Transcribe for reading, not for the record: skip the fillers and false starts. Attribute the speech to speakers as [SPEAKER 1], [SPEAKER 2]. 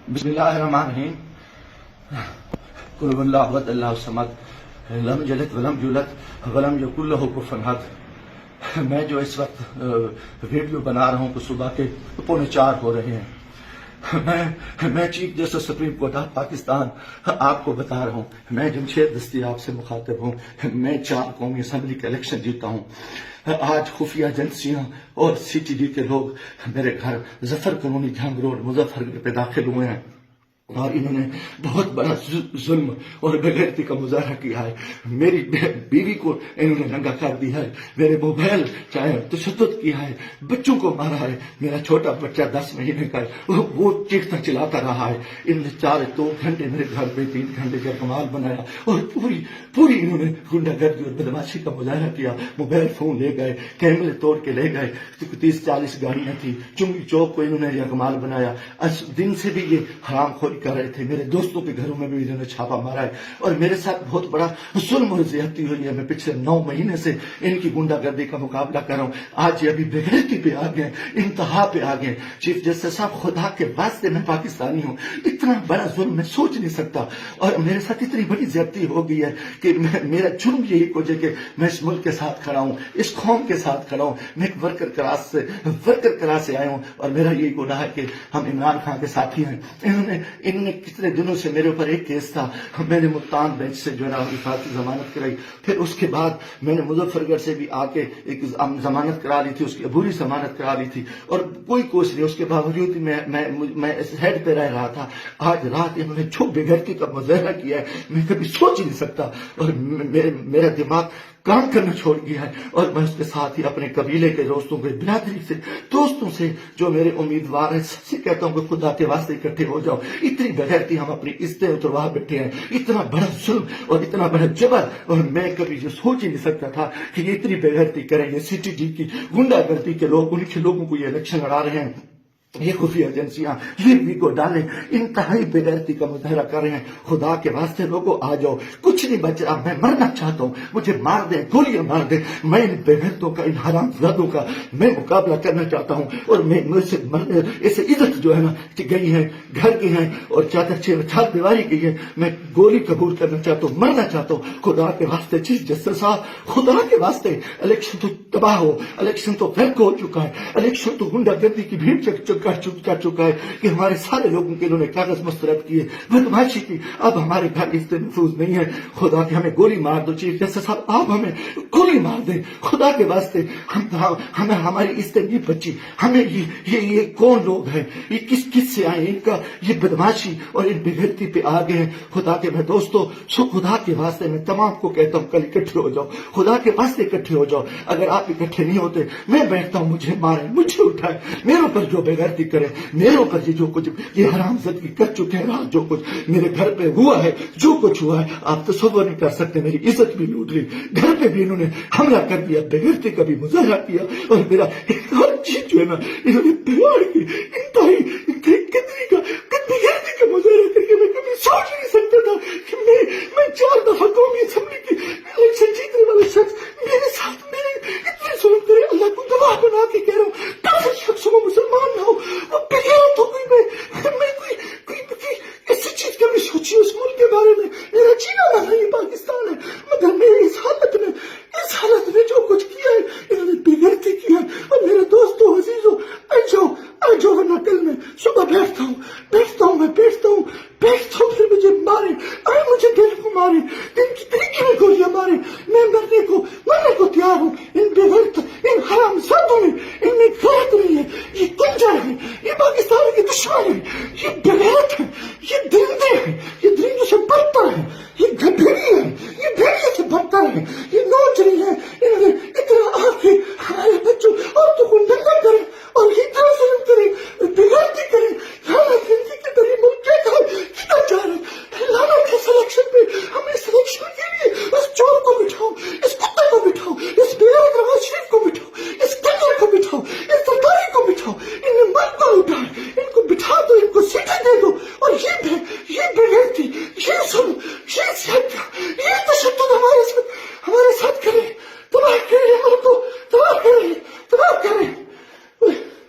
[SPEAKER 1] بسم اللہ الرحمن الرحیم. قل هو اللہ احد اللہ الصمد لم یلد ولم یولد ولم یکن لہ کفوا احد. میں جو اس وقت ویڈیو بنا رہا ہوں تو صبح کے 3:45 ہو رہے ہیں. میں chief justice supreme court of Pakistan آپ کو بتا رہا ہوں. میں جمشید دستی آپ سے مخاطب ہوں. میں 4 قومی اسمبلی کا الیکشن جیتا ہوں. آج خفیہ ایجنسیاں اور سی ٹی ڈی کے لوگ میرے گھر ظفر کالونی جھنگ روڈ مظفر گڑھ پہ داخل ہوئے ہیں اور انہوں نے بہت بڑا ظلم اور بے غیرتی کا مظاہرہ کیا ہے. میری بیوی کو انہوں نے ننگا کر دیا ہے. میرے موبائل چاہے تشدد کیا ہے. بچوں کو مارا ہے. میرا چھوٹا بچہ 10 مہینے کا ہے, وہ چیختا چلاتا رہا ہے. انہوں نے 2 گھنٹے میرے گھر پہ 3 گھنٹے کا کمال بنایا اور پوری انہوں نے گنڈا گردی اور بدماشی کا مظاہرہ کیا. موبائل فون لے گئے, کیمرے توڑ کے لے گئے. 30-40 گاڑیاں تھیں. چنگی چوک کو انہوں نے یکمال بنایا. دن سے بھی یہ حرام خوری کر رہے تھے. میرے دوستوں کے گھروں میں بھی انہوں نے چھاپا مارا ہے اور میرے ساتھ بہت بڑا ظلم اور زیادتی ہوئی ہے. میں پچھلے 9 مہینے سے ان کی گنڈا گردی کا مقابلہ کر رہا ہوں. آج یہ ابھی بے غیرتی پہ آ گئے, انتہا پہ آ گئے. چیف جسٹس صاحب, خدا کے واسطے میں پاکستانی ہوں. اتنا بڑا ظلم میں سوچ نہیں سکتا اور میرے ساتھ اتنی بڑی زیادتی ہو گئی ہے کہ میرا جرم یہی وجہ کہ میں اس ملک کے ساتھ کھڑا ہوں, اس قوم کے ساتھ کھڑا ہوں. میں ایک ورکر کلاس سے آیا ہوں اور میرا یہی گناہ ہے کہ ہم عمران خان کے ساتھی ہیں. انہوں نے کتنے دنوں سے میرے اوپر ایک کیس تھا. میں نے ملتان بینچ سے جو ہے نا حفاظتی ضمانت کرائی. پھر اس کے بعد میں نے مظفر گڑھ سے بھی آ کے ایک ضمانت کرا لی تھی, اس کی عبوری ضمانت کرا لی تھی اور کوئی کوشش نہیں. اس کے باوجود میں ہیڈ پہ رہ رہا تھا. آج رات انہوں نے جو بے غیرتی کا مظاہرہ کیا ہے میں کبھی سوچ ہی نہیں سکتا اور میرا دماغ کام کرنا چھوڑ گیا ہے. اور میں اس کے ساتھ ہی اپنے قبیلے کے دوستوں کے برادری سے دوستوں سے جو میرے امیدوار ہیں سب سے کہتا ہوں کہ خدا کے واسطے اکٹھے ہو جاؤ. اتنی بغیرتی ہم اپنی عزتیں اتروا بیٹھے ہیں. اتنا بڑا ظلم اور اتنا بڑا جبر, اور میں کبھی یہ سوچ ہی نہیں سکتا تھا کہ یہ اتنی بغیرتی کریں. یہ سی ٹی ڈی کی گنڈا گردی کے لوگ, ان کے لوگوں کو یہ الیکشن لڑا رہے ہیں. یہ خفیہ ایجنسیاں یہ بھی کو ڈالیں, انتہائی بے غیرتی کا مظاہرہ کر رہے ہیں. خدا کے واسطے لوگوں آ جاؤ, کچھ نہیں بچ رہا. میں مرنا چاہتا ہوں, مجھے مار دیں, گولیاں مار دیں. میں ان بے غیرتوں کا, ان حرام زادوں کا میں مقابلہ کرنا چاہتا ہوں اور میں اسے عزت جو ہے نا کہ گئی ہے, گھر کی ہے اور چار دیواری کی ہے. میں گولی قبول کرنا چاہتا ہوں, مرنا چاہتا ہوں. خدا کے واسطے چیف جسٹس صاحب, خدا کے واسطے الیکشن تو تباہ ہو, الیکشن تو فرق ہو چکا ہے, الیکشن تو گنڈا گردی کی بھیڑ کر چکا ہے کہ ہمارے سارے لوگوں کے انہوں نے کاغذ مسترد کیے, بدماشی کی. اب ہمارے گھر عزت محفوظ نہیں ہے. خدا کے ہمیں گولی مار دو چیف جسٹس صاحب, آپ ہمیں گولی مار دیں خدا کے واسطے. ہمیں ہماری عزت نہیں بچی. ہمیں یہ کون لوگ ہیں, یہ کس سے آئے, ان کا یہ بدماشی اور ان بغیرتی پہ آ گئے ہیں. خدا کے میں دوستوں, خدا کے واسطے میں تمام کو کہتا ہوں کل اکٹھے ہو جاؤ. خدا کے واسطے اکٹھے ہو جاؤ. اگر آپ اکٹھے نہیں ہوتے میں بیٹھتا ہوں, مجھے مارے, مجھے اٹھائے, میرے اوپر جو بغیرتی کرے, میرے اوپر جو کچھ یہ حرام زدگی کر چکے ہیں, رات جو کچھ میرے گھر پہ ہوا ہے, جو کچھ ہوا ہے آپ تصور نہیں کر سکتے. میری عزت بھی لوٹ لی, گھر پہ بھی انہوں نے حملہ کر دیا, بغیرتی کا بھی مظاہرہ کیا اور میرا ایک ہر چیز جو ہے نا انہوں نے بگاڑ کی. انتہائی بغیرتی کا مظاہرہ کر کے میں کبھی سوچ نہیں سکتا تھا کہ میں 4 دفعہ قومی اسمبلی کی الیکشن جیتنے والا شخص میرے ساتھ میرے اتنے ظلم کرے. اللہ کو گواہ بنا کے کہہ رہا ہوں, کافر شخص ہو, مسلمان نہ ہو, وہ بغیرت ہو گئی. میں کوئی ایسی چیز کبھی سوچی اس ملک کے بارے میں. میرا جینا مرنا یہ پاکستان ہے, مگر میری اس حالت میں جو کچھ کیا ہے انہوں نے بغیرتی کیا ہے. اور میرے دوستوں عزیزوں, آ جاؤ ورنہ کل میں صبح بیٹھتا ہوں پھر مجھے مارے, مجھے دل کو مارے, دل کی طریقے میں گولیاں مارے. میں مرنے کو تیار ہوں. ان بغیرت, ان حرام زادوں میں, ان میں غیرت نہیں ہے. یہ کنجر ہے, یہ پاکستان کے دشمن ہے, یہ بغیرت ہے, یہ درندے ہیں,